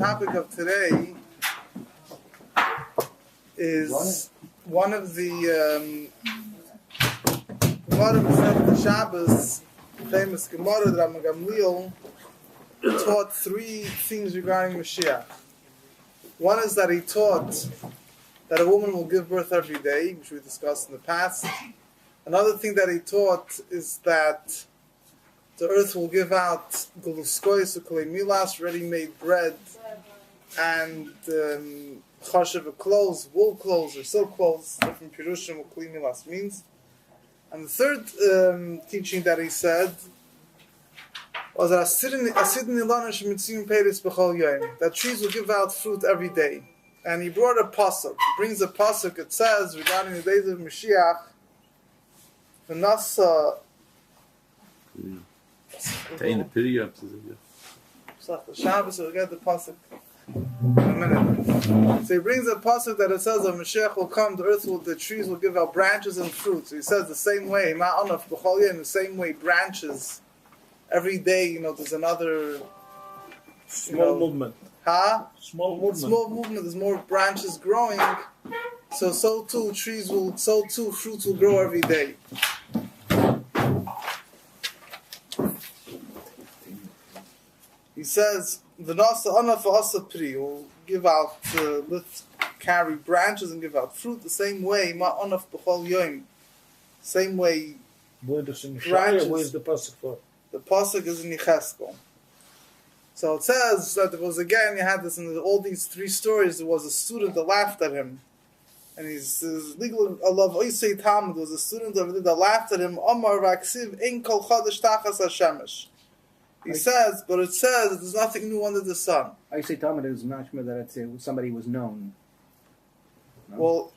topic of today is one of the Gemara of Shabbos, famous Gemara that Rabbi Gamliel taught three things regarding Moshiach. One is that he taught that a woman will give birth every day, which we discussed in the past. Another thing that he taught is that the earth will give out guluskois u'kolei milas, ready-made bread, and chashav clothes, wool clothes or silk clothes, different pirushim what kolei milas means. And the third teaching that he said was that that trees will give out fruit every day. And he brought a pasuk. He brings a pasuk. It says regarding the days of Moshiach, V'nasa. Shabbos, we'll get the pasuk in a minute. So he brings a pasuk that it says that Moshiach will come, the trees will give out branches and fruit. So he says the same way, in the same way branches. Every day, there's another small movement. Small movement. There's more branches growing. So too fruits will grow every day. He says the nasa anaf asa pri will give out, carry branches and give out fruit the same way. Ma anaf b'chol yom, same way. Branches. Where's the pasuk for? The pasuk is in Yecheskel. So it says that there was again, you had this in all these three stories. There was a student that laughed at him, and he's legal. Allah Oisei Talmud was a student over there that laughed at him. Omar v'aksiv ein kol chadash tachas hashemesh. He says, but it says that there's nothing new under the sun. Oisei Talmud is mashma that it's somebody was known. No? Well,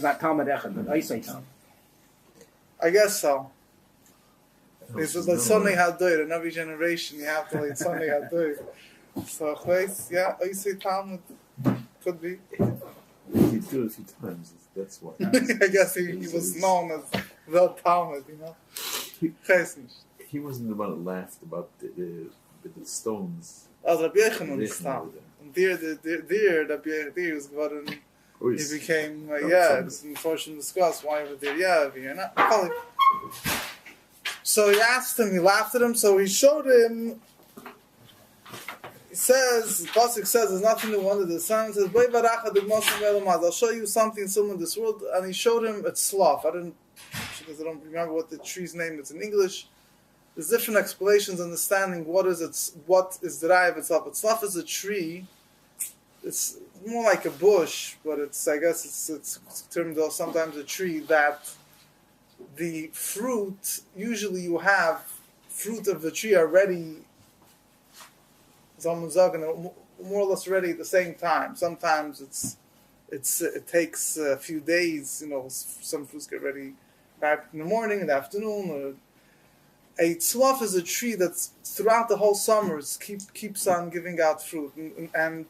not Talmud Echad, but Oisei Talmud. I guess so. It's like Sonny Hadoir. In every generation, you have to like Sonny Hadoir. So, yeah, Oisei Talmud could be. He's do it a few times. That's why. I guess he was known as the Talmud, He wasn't the one that laughed about the stones. Oh, Rabbi Yochanan is Talmud. And there, Rabbi Yochanan was geworden. He became, it's unfortunately discussed why over there, you're not. So he asked him, he laughed at him, so he showed him, he says, the pasuk says, there's nothing new under the sun. It says, I'll show you something similar in this world. And he showed him a tzlaf. Because I don't remember what the tree's name is in English. There's different explanations, understanding what is the rai of itself. A tzlaf is a tree. It's more like a bush, but it's termed though sometimes a tree that the fruit, usually you have fruit of the tree already, more or less ready at the same time. Sometimes it takes a few days, some fruits get ready back in the morning, in the afternoon. Or a tzlaf is a tree that's throughout the whole summer, keeps on giving out fruit. And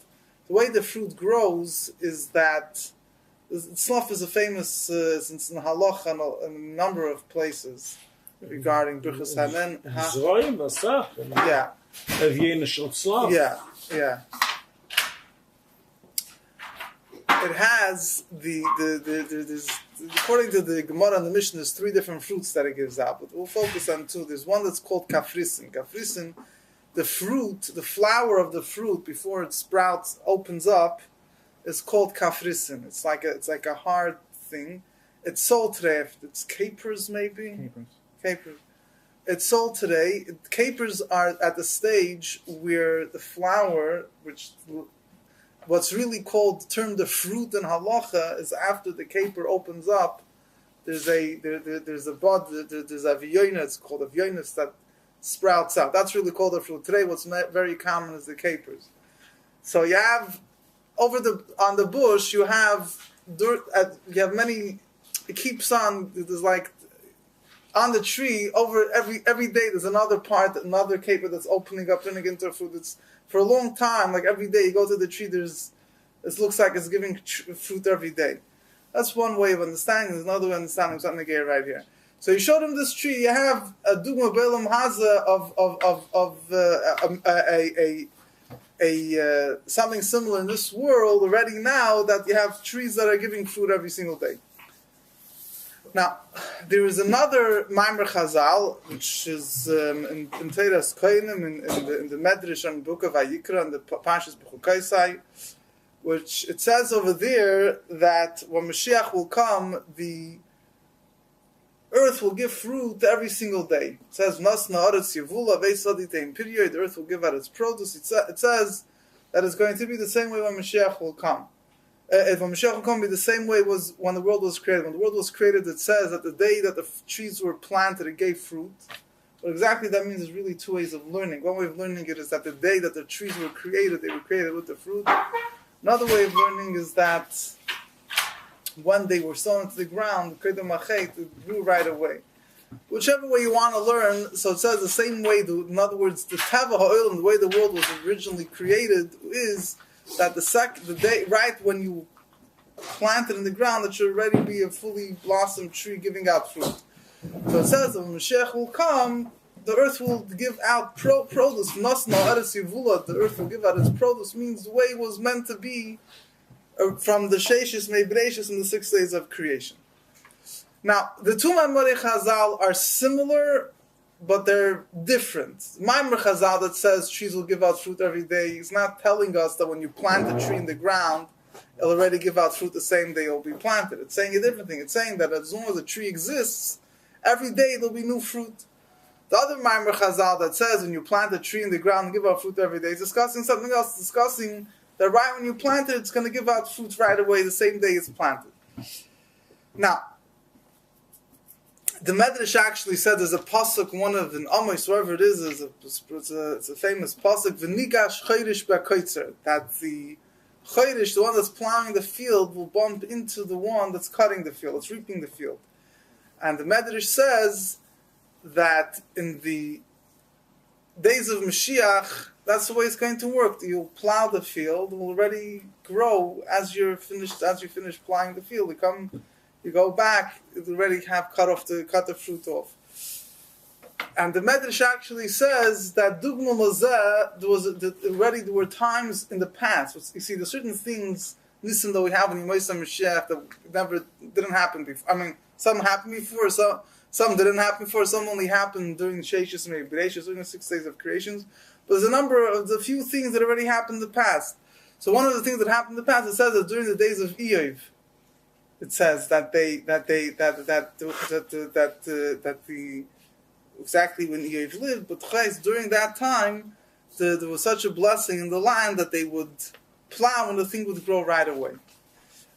the way the fruit grows is that tzlaf is a famous, since in halacha in a number of places regarding Birchas Hanen. Yeah. Yeah. It has there's, according to the Gemara and the Mishnah, there's three different fruits that it gives out, but we'll focus on two. There's one that's called kafrisin. Kafrisin, the flower of the fruit before it sprouts, opens up, is called kafrisin. It's like a hard thing. It's sold today. It's capers, maybe. Capers. It's sold today. Capers are at the stage where the flower, what's really termed the fruit in halacha, is after the caper opens up. There's a bud. There's a v'yoina. It's called a v'yonis that sprouts out. That's really called a fruit. Today, what's very common is the capers. So you have on the bush, you have dirt. You have many. It keeps on. There's like on the tree over every day. There's another caper that's opening up, turning into a fruit. It's for a long time. Like every day, you go to the tree. It looks like it's giving fruit every day. That's one way of understanding. There's another way of understanding something to get right here. So he showed him this tree. You have a dugma be'elam haza of something similar in this world already now, that you have trees that are giving fruit every single day. Now, there is another Maimer Chazal, which is in Teiras Koinim, in the Medrash on the book of Vayikra, and the Parshas B'chukaisai, which it says over there that when Moshiach will come, the earth will give fruit every single day. It says, Nas na'aretz yevula ve'saditein period, the earth will give out its produce. It says that it's going to be the same way when Moshiach will come. When Moshiach will come, be the same way was when the world was created. When the world was created, it says that the day that the trees were planted, it gave fruit. What exactly that means is really two ways of learning. One way of learning it is that the day that the trees were created, they were created with the fruit. Another way of learning is that when they were sown into the ground, it grew right away. Whichever way you want to learn, so it says the same way, in other words, the Tava Ha'olam, the way the world was originally created, is that the day, right when you plant it in the ground, it should already be a fully blossomed tree giving out fruit. So it says that when Mashiach will come, the earth will give out produce. The earth will give out its produce, means the way it was meant to be from the Sheishis Meibreishis in the 6 days of creation. Now, the two Maimer Chazal are similar, but they're different. Maimer Chazal that says trees will give out fruit every day is not telling us that when you plant a tree in the ground, it'll already give out fruit the same day it'll be planted. It's saying a different thing. It's saying that as long as the tree exists, every day there'll be new fruit. The other Maimer Chazal that says when you plant a tree in the ground and give out fruit every day is discussing something else, discussing that right when you plant it, it's going to give out fruit right away the same day it's planted. Now, the Medrash actually said there's a pasuk, one of an Amos, wherever it is, it's a famous pasuk, V'nigash chayrish b'koitzer, that the chayrish, the one that's plowing the field, will bump into the one that's cutting the field, that's reaping the field. And the Medrash says that in the days of Mashiach, that's the way it's going to work. You'll plow the field, it will already grow as you finish plowing the field. You go back, it already have cut the fruit off. And the Medrash actually says that Dugma Mazeh, there were times in the past. You see, there's certain things, listen, that we have in Yemosam Mashiach that didn't happen before. I mean, some happened before, some didn't happen before, some only happened during Sheishis and Bereishis, during the 6 days of creations. But there's a few things that already happened in the past. So one of the things that happened in the past, it says that during the days of Eov, it says that exactly when Eov lived, but during that time, there was such a blessing in the land that they would plow and the thing would grow right away.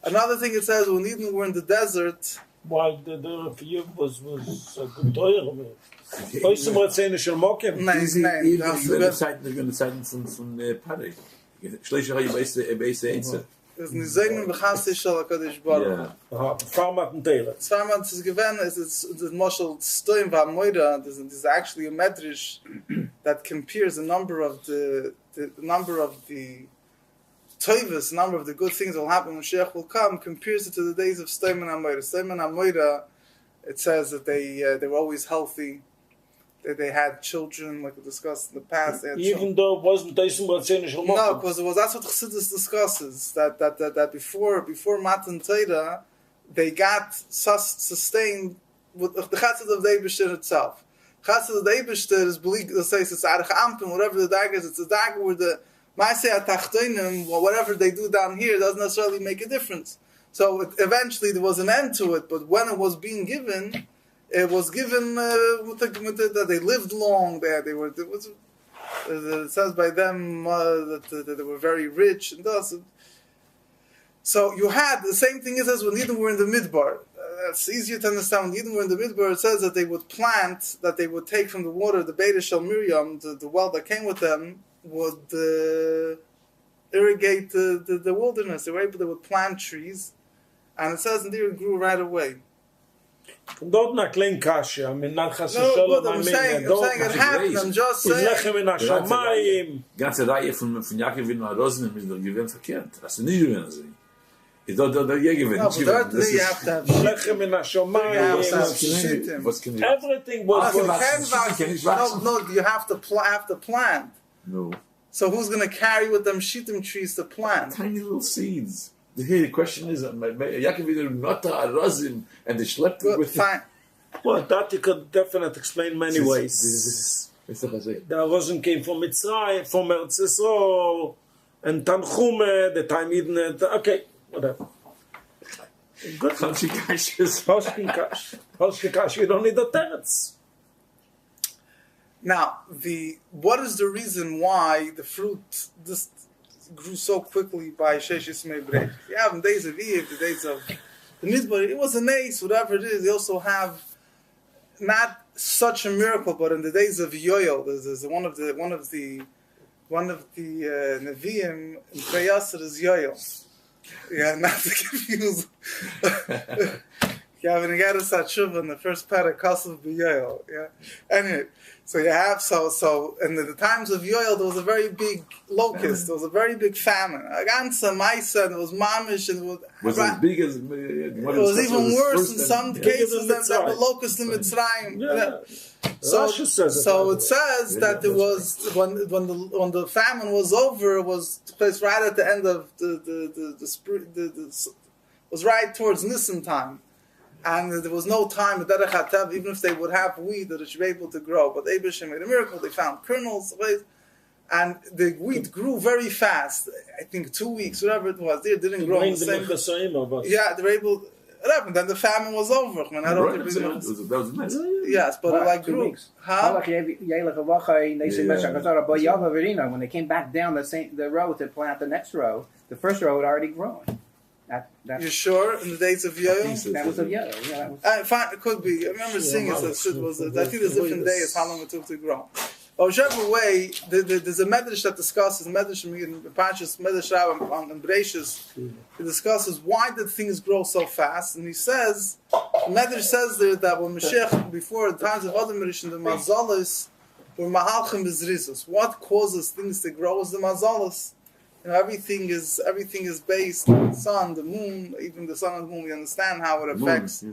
Another thing it says, when Eden were in the desert, while the Eov was a good toil. Heute mal Zähne schon mocken. Nein. They're going to sign from the Paddy. Schlechter bei Einzel. Es ist Nizayin b'chasei shel HaKadosh Baruch Hu. Farmat and Taylor. Farmat is given, it's Moshel Stoim v'Amoira. There's actually a medrash that compares the number of the toivus, the number of the good things that will happen when Mashiach will come, compares it to the days of Stoim and Amoira. Stoim and Amoira, it says that they were always healthy. They had children, like we discussed in the past. Even though it wasn't no, because that's what Chassidus discusses. That before Matan Torah, they got sustained with the Chassid of the Eibishter itself. Chassid of the Eibishter is believed. It says it's Arich Amtim, whatever the dag is. It's a dag where the Maaseh Atachtonim, whatever they do down here, doesn't necessarily make a difference. So eventually there was an end to it, but when it was being given. It was given that they lived long. It says by them that they were very rich and thus. So you had the same thing as when Eden were in the Midbar. It's easier to understand. When Eden were in the Midbar, it says that they would plant, that they would take from the water, the Beita Shel Miriam, the well that came with them, would irrigate the wilderness. They would plant trees, and it says in there it grew right away. From dort nach klein kashe, I mean nach Chas Shalom, I'm saying it happened. I'm just saying. Lechem in Hashamayim. Ganze Reihe von Jakob in Rosen ist gewinnt verkehrt. Hast du nicht gewinnt also. Ich dachte, da je gewinnt. No, but there you have to have Lechem in Hashamayim. Everything was no, you have to plant. No. So who's going to carry with them shittim trees to plant? Tiny little seeds. The question is, Yaakov Avinu not Arazim, and they schlepped it with Fine. Well, that you could definitely explain many ways. The Arazim came from Mitzrayim, from Eretz Yisrael, and Tanchume, the time Eden. Okay, whatever. Good. Hoshikash, you don't need the teretz. Now, what is the reason why the fruit this grew so quickly by Sheshis Meibrej? You have in days of Eve, the days of the Midbar, it was an ace, whatever it is. They also have not such a miracle, but in the days of Yoel, there's one of the Nevi'im in Preyasar is Yoel. Yeah, not to confuse. Yeah, when you get a Satshuva in the first part of Kasav B'Yoel. Yeah. Anyway, so you have, so in the times of Yoel, there was a very big locust, there was a very big famine. Agansa, Maisa, and it was Mamish, and it was as big as... It was even worse in some cases than the locust in Mitzrayim. Yeah. So it says that it was, when the famine was over, it was placed right at the end of was right towards Nisan time. And there was no time, even if they would have wheat, that it should be able to grow. But Abraham made a miracle. They found kernels, and the wheat grew very fast. I think 2 weeks, whatever it was. They didn't grow the same. Yeah, they were able. And then the famine was over. I mean, I don't think that was nice. Yes, but it like 2 weeks. When they came back down the row to plant the next row, the first row had already grown. You sure? In the days of Yoel? That was of Yoel. Yeah, fine, it could be. I remember seeing it. I think there's different days how long it took to grow. But whichever way, there's a medrash that discusses, medrash in Parshas Medrash Rabbah on Bereshis, he discusses why did things grow so fast, and he says, the medrash says there that when Moshiach, before the times of Adam Rishon, the mazalos were mahalchim bezrizus. What causes things to grow is the mazalos. You know, everything is based on the sun, the moon, even the sun and the moon. We understand how it affects.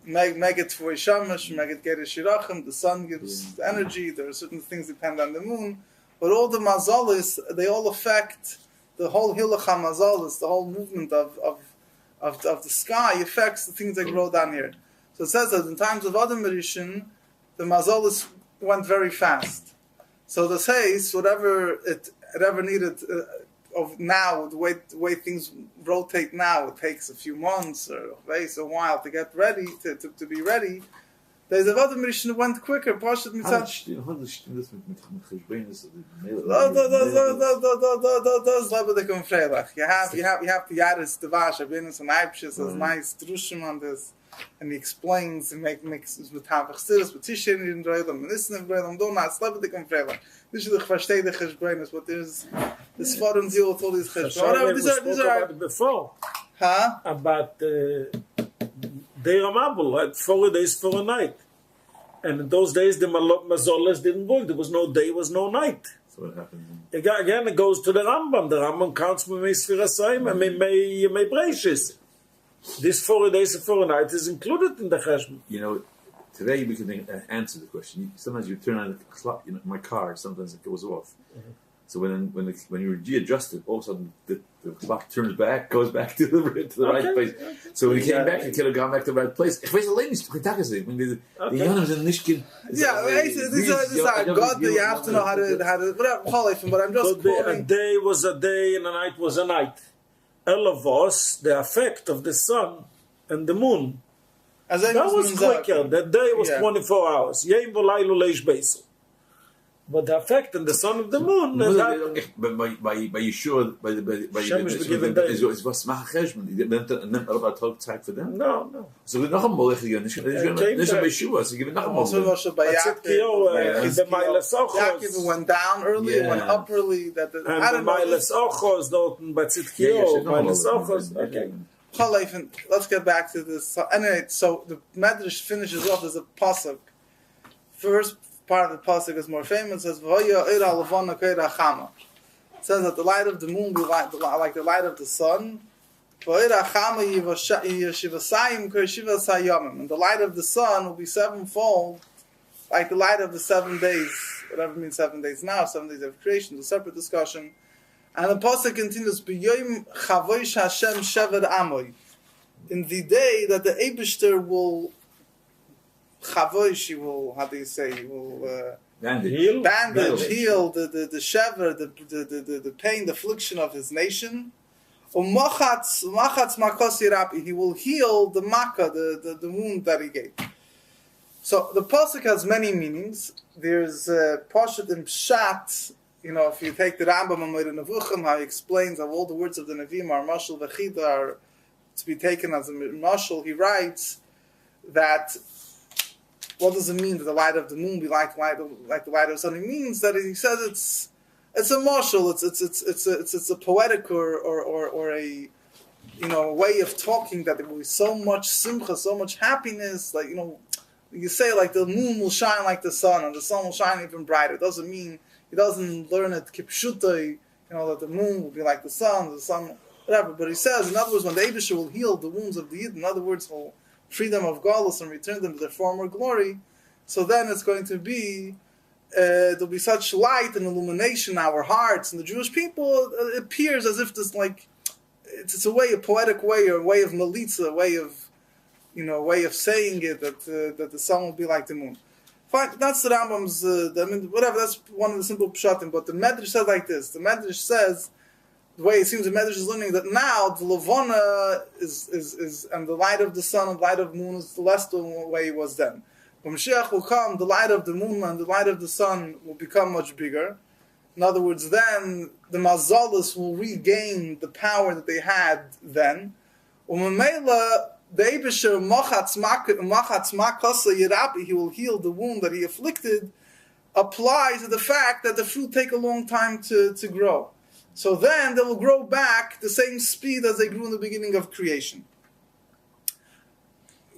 Make it for Shamash, make it get a shirachim. The sun gives energy. There are certain things that depend on the moon, but all the mazalis, they all affect the whole hilach mazalis, the whole movement of the sky affects the things that grow down here. So it says that in times of Adam Rishon, the mazalis went very fast. So the says whatever it ever needed of now, the way things rotate now, it takes a few months or a while to get ready to be ready. There's a Adam Rishon went quicker. Pashat mitzad. You have the Yaris Devash, Avinus and Aibshis, there's nice drushim on this. And he explains and makes with Havachstiris, with Tishin in Droidam, and this in Droidam, don't not slap the Confrela. This is the Chvashtei the Cheshbrenis, but there's this foreign zeal with all these Cheshbrenis. These are before. Huh? About Day Ramabel, like 4 days for a night. And in those days, the Mazolas didn't work. There was no day, was no night. So what happened? Again, it goes to the Rambam. The Rambam counts me Sfirasayim and me Breishis. This 4 days and 4 nights is included in the cheshbon. You know, today we can answer the question. Sometimes you turn on the clock. You know, my car sometimes it goes off. Mm-hmm. So when you readjust it, all of a sudden the clock turns back, goes back to the right place. Okay. So when he came back, he could have gone back to the right place. Ich weiß allein nicht, the Yonim sind nicht. Yeah, these are God. You have to know how to but I'm just quoting. A day was a day and a night was a night. Elavos, the effect of the sun and the moon. That was quicker. That day was 24 hours. But the effect and the sun of the moon. But by Yeshua, by is was Machashman. You didn't about talk time for them. No. So we noch einmal again. This is Yeshua. So give it noch einmal. Yaakov went down early, went up early. And the Miles Ochos, by Tzidkiyahu, Miles Ochos. Okay. Let's get back to this. Anyway, so the Medrash finishes off as a pasuk. First part of the pasuk is more famous. It says, it says that the light of the moon will be like the light of the sun. And the light of the sun will be sevenfold, like the light of the 7 days whatever means 7 days now, 7 days of creation, it's a separate discussion. And the pasuk continues, B'yoyim chavoish Hashem shever amoy. In the day that the Eibishter will chavoish, he will, how do you say, he will bandage, heal the shever, the pain, the affliction of his nation. Umachatz makos yirapi, he will heal the makkah, the wound that he gave. So the pasuk has many meanings. There's Pashat and Pshat. If you take the Rambam and the Nevuchim, how he explains how all the words of the Nevi'im are mashal v'chida, are to be taken as a mashal. He writes that what does it mean that the light of the moon be like the light of the sun? It means that he says it's a mashal. It's a poetic or a way of talking that there will be so much simcha, so much happiness. Like you say like the moon will shine like the sun, and the sun will shine even brighter. It doesn't mean he doesn't learn it kipshutai, that the moon will be like the sun, whatever. But he says, in other words, when the Eibusher will heal the wounds of the Yid, in other words, will free them of galus and return them to their former glory, so then it's going to be, there'll be such light and illumination in our hearts, and the Jewish people, it appears as if this, it's a way, a poetic way, or a way of melitza, a way of, way of saying it, that the sun will be like the moon. Fine, that's the Rambam's, whatever, that's one of the simple pshatim, but the Medrash says like this. The Medrash says, the way it seems the Medrash is learning, that now the Levana is and the light of the sun and the light of the moon is less the way it was then. When Moshiach will come, the light of the moon and the light of the sun will become much bigger. In other words, then the Mazalis will regain the power that they had then. The Eibusher machatz makasa yirapi, he will heal the wound that he afflicted, applies to the fact that the fruit take a long time to grow. So then they will grow back the same speed as they grew in the beginning of creation.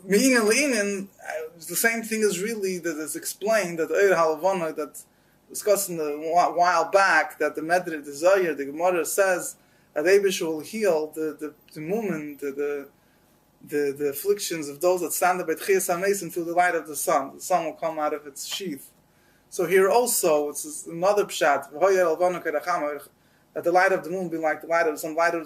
Meaning and leinin, the same thing is really that is explained that the Eir Halavana that discussed a while back, that the Medrash, the Zohar, the Gemara says that Eibusher will heal the moment, the afflictions of those that stand up at Chiyas HaMesim through the light of the sun. The sun will come out of its sheath. So here also, it's another pshat, that the light of the moon will be like the light of the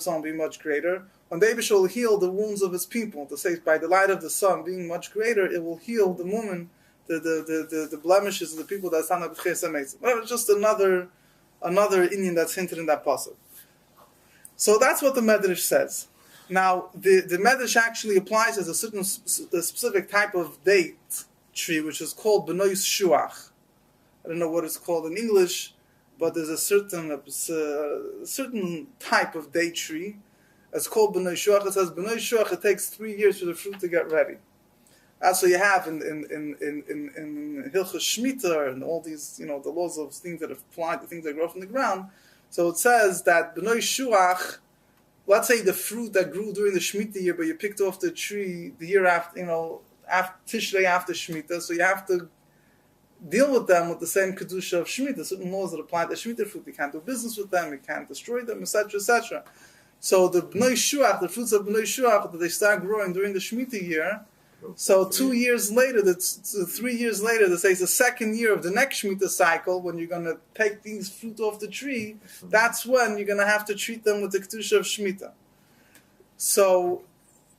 sun will be much greater. When the Eibusher will heal the wounds of his people, to say by the light of the sun being much greater, it will heal the woman, the blemishes of the people that stand up at Chiyas HaMesim. Well, it's just another Indian that's hinted in that pasuk. So that's what the Medrash says. Now, the Medrash actually applies as a specific type of date tree, which is called B'nai Shuach. I don't know what it's called in English, but there's a certain type of date tree. It's called B'nai Shuach. It says B'nai Shuach, it takes 3 years for the fruit to get ready. That's what you have in Hilchos Shemitah and all these, the laws of things that apply to things that grow from the ground. So it says that B'nai Shuach, let's say the fruit that grew during the Shemitah year, but you picked off the tree the year after, after Tishrei after Shemitah, so you have to deal with them with the same Kedusha of Shemitah, certain laws that apply to Shemitah fruit. You can't do business with them, you can't destroy them, etc., etc. So the B'nai Shuach, the fruits of B'nai Shuach, that they start growing during the Shemitah year, so 2 years later, 3 years later, that says the second year of the next Shemitah cycle, when you're going to take these fruit off the tree, that's when you're going to have to treat them with the Kedusha of Shemitah. So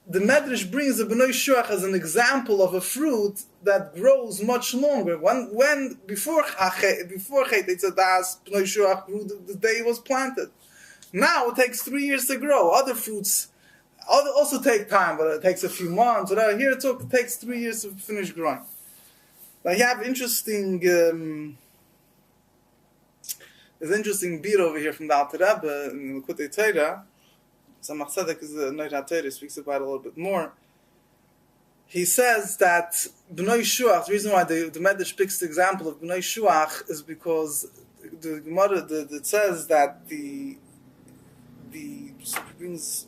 the Medrash brings the B'nai Shuach as an example of a fruit that grows much longer. Before Chet Eitzadas, B'nai Shuach grew the day it was planted. Now it takes 3 years to grow. Other fruits also take time, but it takes a few months. Whatever. Here it takes 3 years to finish growing. Now you have interesting. There's an interesting beat over here from the Alter Rebbe in L'Kutei Torah. Samach Tzedek is the Noir HaTorah, speaks about it a little bit more. He says that B'nai Shuach, the reason why the Medrash picks the example of B'nai Shuach is because the Gemara it says that he brings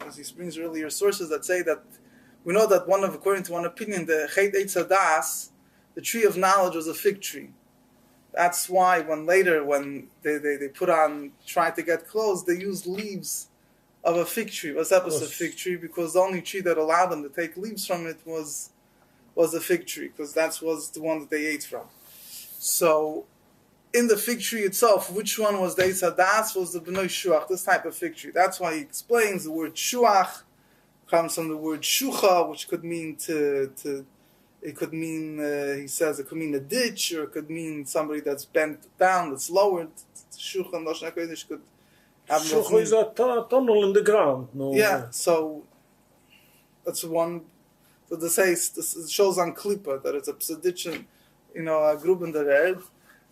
earlier sources that say that we know that according to one opinion, the Chet Eitzadas, the tree of knowledge, was a fig tree. That's why when they put on, trying to get clothes, they used leaves of a fig tree. What's that was a fig tree? Because the only tree that allowed them to take leaves from it was a fig tree, because that was the one that they ate from. So in the fig tree itself, which one was the Eitz Hadas, was the B'nai Shuach, this type of fig tree. That's why he explains the word Shuach comes from the word Shucha, which could mean it could mean, he says, it could mean a ditch, or it could mean somebody that's bent down, that's lowered. Shucha and Lashon HaKodesh could have Shucha is a tunnel in the ground. No. Yeah, so that's one. So this shows on Klippa that it's a psedition, a grub in the red.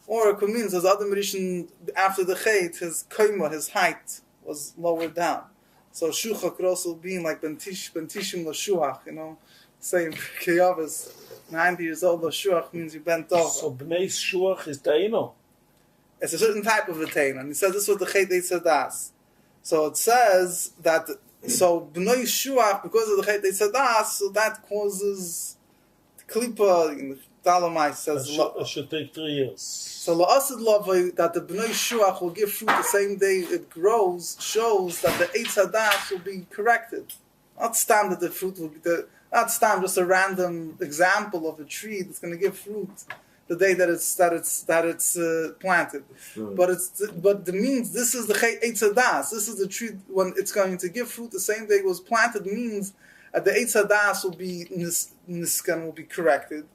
Or it could mean, as Adam Rishon, after the Chet, his koima, his height, was lowered down. So Shucha could also be like Bentishim L'Shuach, saying Kiyavis, 90 years old, L'Shuach means you bent over. So Bnei Shuach is Taino. It's a certain type of a Taina. And he says this is what the Chet Eitz Hadas. So it says that, Bnei Shuach, because of the Chet Eitz Hadas, so that causes Klippa, Dalamai says, it should take 3 years. So La'asid Lavai, that the Bnei Shuach will give fruit the same day it grows, shows that the Eitz Hadas will be corrected. Not stam that the fruit will be, not stam just a random example of a tree that's going to give fruit the day that it's planted. Sure. But the means, this is the Eitz Hadas. This is the tree when it's going to give fruit the same day it was planted, means that the Eitz Hadas will be niskan, will be corrected.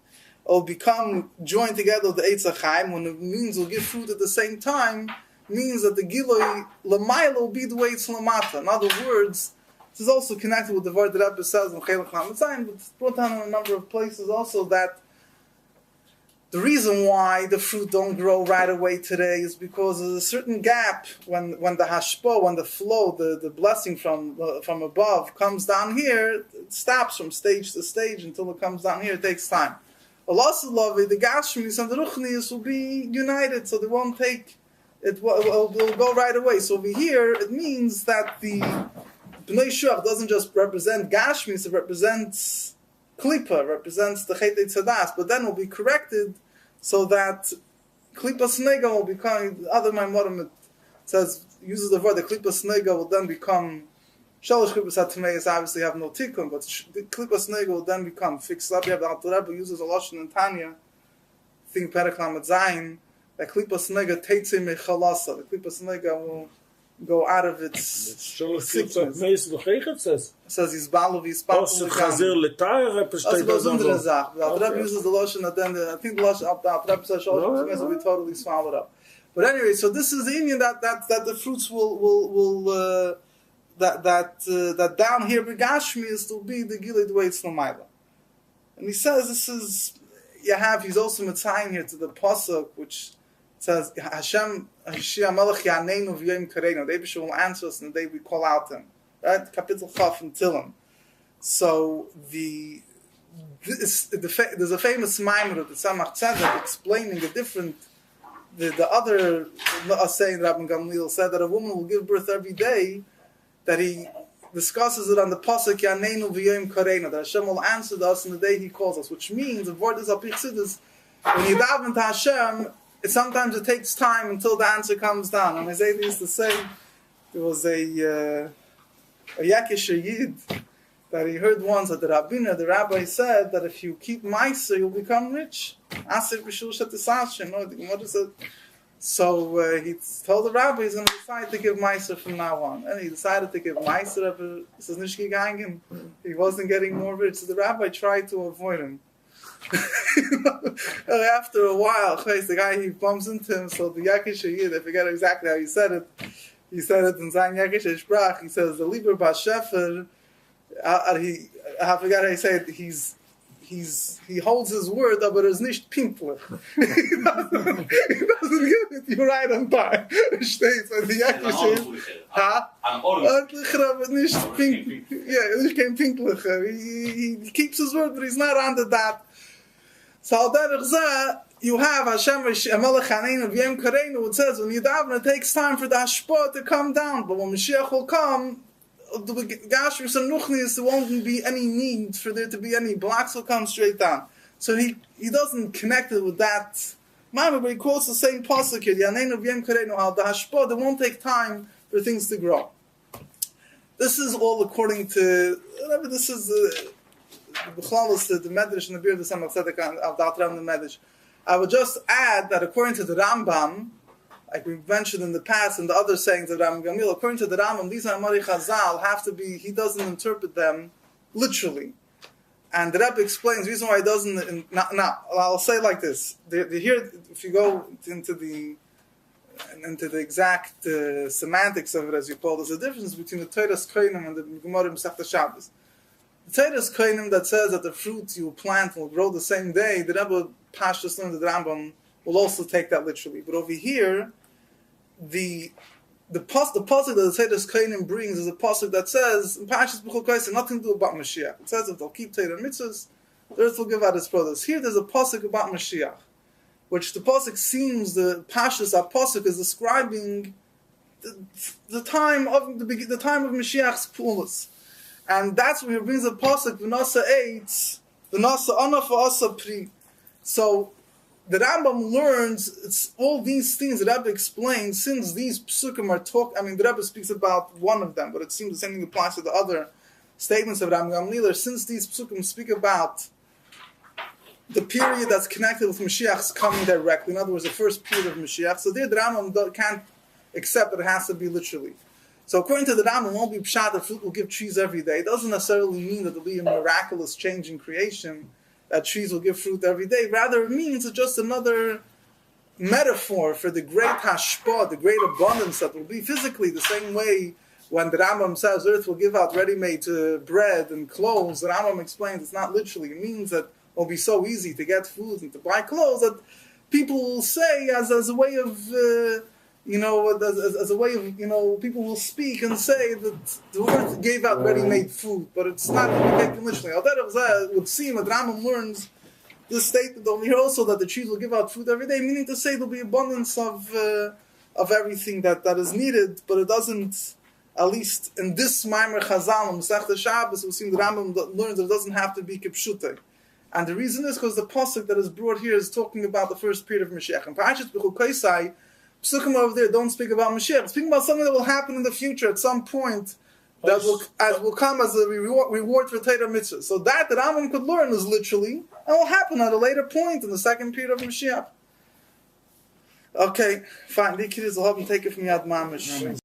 Will become joined together with the Eitz HaChaim, when it means will give fruit at the same time, means that the Giloi Lamaila will be the way it's Lamata. In other words, this is also connected with the word that Rebbe says in Chelach HaMetzayin, but it's brought down in a number of places also that the reason why the fruit don't grow right away today is because there's a certain gap when the hashpo, when the flow, the blessing from above comes down here, it stops from stage to stage until it comes down here. It takes time. Allah the Gashmis and the Ruchnis will be united, so they won't take it. Will go right away. So over here, it means that the Bnei Shuach doesn't just represent Gashmis; it represents Klippa, represents the Chet Eitz Hadas, but then will be corrected so that Klippa Snega will become. The other Maimorim uses the word the Klippa Snega will then become. Shalosh Klippas HaTameis obviously have no tikkun, but the Klippas Snega will then become fixed up. You have the Alter Rebbe uses a lashon in Tanya, I think Perek Lamed Zayin, that Klippas Snega Teitzei Mechalasa. The Klippas Snega will go out of its sickness. It says he's balu v'yispatu l'gam. That's goes into the Zach. The Alter Rebbe uses the lashon, and then I think the lashon the Alter Rebbe says Shalosh Klippas will be totally swallowed up. But anyway, so this is the Indian that the fruits will that down here Begashmius will be the Gilei the way it's Lamaila. And he says this is he's also Mitzayim here to the Pasuk which says Hashem Melech Yaneinu V'Yom Kareinu. The Eibusha will answer us in the day we call out him. Right? Kapitel Chaf and Tilim. So there's a famous Maimer of the Tzemach Tzedek explaining the other saying Rabbi Gamliel said that a woman will give birth every day, that he discusses it on the pasuk Yaneinu v'Yom Kareinu, that Hashem will answer us in the day He calls us, which means the word is apichsidus. When you daven to Hashem, sometimes it takes time until the answer comes down. And Isaiah used to say there was a Yakish Yid that he heard once that the rabbi said that if you keep Meiser, you'll become rich. Asir b'shul shetisashin. The Gemara said. So he told the rabbi he's going to decide to give Meiser from now on. And he decided to give Meiser, but this is nicht gegangen. He wasn't getting more rich. So the rabbi tried to avoid him. After a while, the guy, he bumps into him. So the Yakish Yid, I forget exactly how he said it. He said it in Zayin Yakish Sprach. He says, the Lieber Bashefer, I forgot how he said it. He holds his word, but it's nicht pinklich. He doesn't give it you right on time. Steht so the Yakish. But nicht pink. Yeah, nicht kein pinklicher. He keeps his word, but he's not under that. So you have Hashem Melech Haneinu V'Yom Kareinu. It says when you daven, it takes time for the hashpah to come down, but when Moshiach will come, the Gashmis and Ruchnis, there won't be any need for there to be any blocks. Will come straight down. So he doesn't connect it with that. But he quotes the same pasuk here. Yaneinu V'Yom Kareinu. How the hashpah, there won't take time for things to grow. This is all according to. This is the Medrash and the Beard of the Tzemach Tzedek of the Alter Rebbe the Medrash. I would just add that according to the Rambam, like we've mentioned in the past and the other sayings of Rambam Gamliel, according to the Rambam, these Amari Chazal have to be, he doesn't interpret them literally. And the Rebbe explains the reason why he doesn't. Now, I'll say it like this. Here, if you go into the exact semantics of it, as you call it, there's a difference between the Teiras Koinim and the Gemara Masechta Shabbos. The Teiras Koinim that says that the fruit you plant will grow the same day, the Rebbe Pashtus learned the Rambam will also take that literally. But over here, the pasuk that the Teiras Koinim brings is a pasuk that says in Parashas B'chol Kosei nothing to do about Moshiach. It says if they'll keep Torah and mitzvahs, the earth will give out its produce. Here, there's a pasuk about Moshiach, which the pasuk seems the pasuk is describing the time of Mashiach's pulas, and that's where he brings the pasuk v'nasa eitz v'nasa ana v'asa pri. So the Rambam learns it's all these things that Rebbe explains. Since these psukim are the Rebbe speaks about one of them, but it seems the same thing applies to the other statements of Rambam Gamliel. Since these psukim speak about the period that's connected with Mashiach's coming directly, in other words, the first period of Mashiach, so there the Rambam can't accept that it has to be literally. So according to the Rambam, it won't be pshat that fruit will give trees every day. It doesn't necessarily mean that there'll be a miraculous change in creation, that trees will give fruit every day. Rather, it means it's just another metaphor for the great hashpah, the great abundance that will be physically the same way when the Rambam says earth will give out ready-made bread and clothes. The Rambam explains it's not literally. It means that it will be so easy to get food and to buy clothes that people will say as a way of, people will speak and say that the earth gave out ready-made food, but it's not to be taken literally. Al would seem that Rambam learns this statement over here also that the trees will give out food every day, meaning to say there'll be abundance of everything that is needed, but it doesn't, at least in this Maimer Chazal, Masechta Shabbos, it would seem the Rambam learns that it doesn't have to be kipshute. And the reason is because the pasuk that is brought here is talking about the first period of Mashiach. And Parashas B'chol Kosei, psukim over there don't speak about Mashiach. It's speaking about something that will happen in the future at some point that will come as a reward for Torah mitzvah. So that Rambam could learn is literally, and will happen at a later point in the second period of Mashiach. Okay, fine. The kids will help him take it from Yad Mamish.